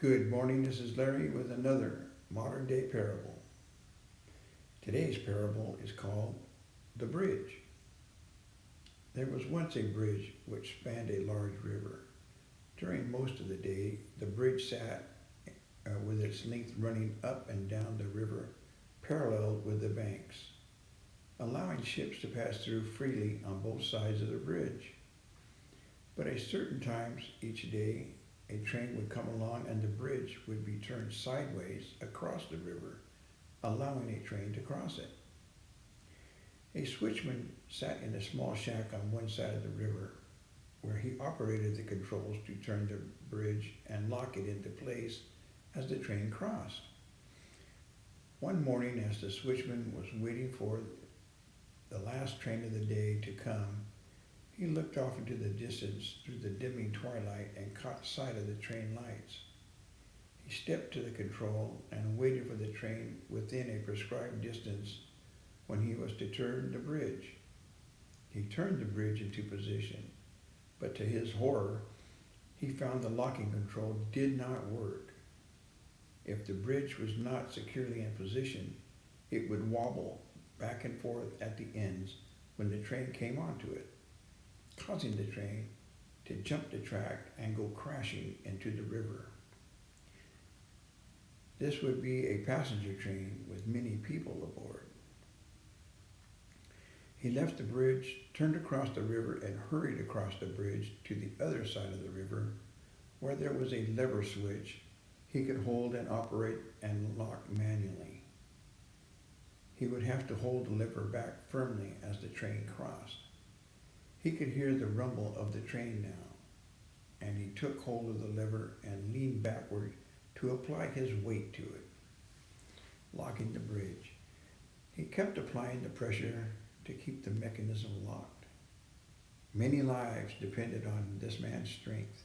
Good morning, this is Larry with another modern day parable. Today's parable is called The Bridge. There was once a bridge which spanned a large river. During most of the day, the bridge sat with its length running up and down the river, parallel with the banks, allowing ships to pass through freely on both sides of the bridge. But at certain times each day, a train would come along and the bridge would be turned sideways across the river, allowing a train to cross it. A switchman sat in a small shack on one side of the river, where he operated the controls to turn the bridge and lock it into place as the train crossed. One morning, as the switchman was waiting for the last train of the day to come, he looked off into the distance through the dimming twilight and caught sight of the train lights. He stepped to the control and waited for the train within a prescribed distance when he was to turn the bridge. He turned the bridge into position, but to his horror, he found the locking control did not work. If the bridge was not securely in position, it would wobble back and forth at the ends when the train came onto it, causing the train to jump the track and go crashing into the river. This would be a passenger train with many people aboard. He left the bridge, turned across the river, and hurried across the bridge to the other side of the river, where there was a lever switch he could hold and operate and lock manually. He would have to hold the lever back firmly as the train crossed. He could hear the rumble of the train now, and he took hold of the lever and leaned backward to apply his weight to it, locking the bridge. He kept applying the pressure to keep the mechanism locked. Many lives depended on this man's strength.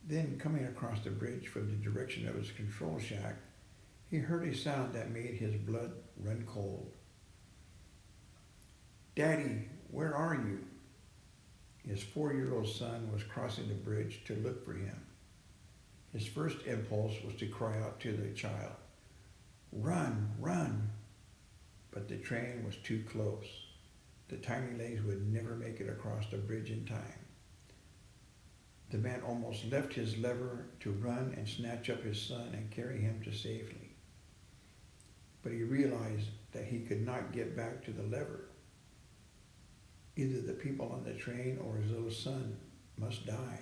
Then, coming across the bridge from the direction of his control shack, he heard a sound that made his blood run cold. "Daddy, where are you?" His 4-year-old son was crossing the bridge to look for him. His first impulse was to cry out to the child, "Run, run!" But the train was too close. The tiny legs would never make it across the bridge in time. The man almost left his lever to run and snatch up his son and carry him to safety. But he realized that he could not get back to the lever. Either the people on the train or his little son must die.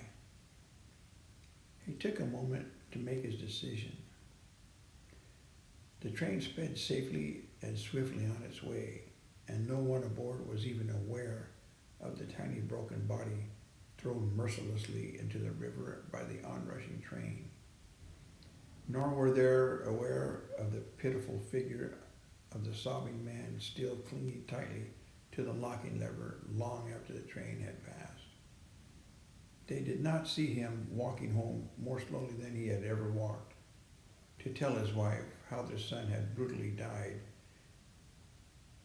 He took a moment to make his decision. The train sped safely and swiftly on its way, and no one aboard was even aware of the tiny broken body thrown mercilessly into the river by the onrushing train. Nor were they aware of the pitiful figure of the sobbing man still clinging tightly to the locking lever long after the train had passed. They did not see him walking home more slowly than he had ever walked, to tell his wife how their son had brutally died.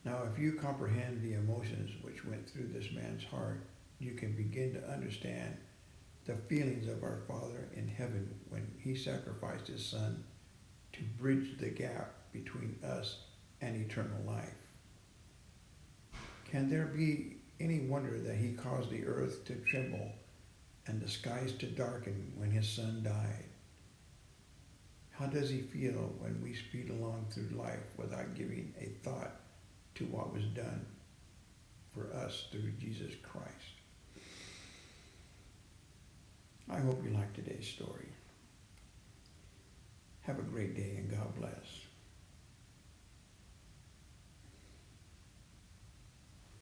Now, if you comprehend the emotions which went through this man's heart, you can begin to understand the feelings of our Father in heaven when he sacrificed his son to bridge the gap between us and eternal life. Can there be any wonder that he caused the earth to tremble and the skies to darken when his son died? How does he feel when we speed along through life without giving a thought to what was done for us through Jesus Christ? I hope you liked today's story. Have a great day and God bless.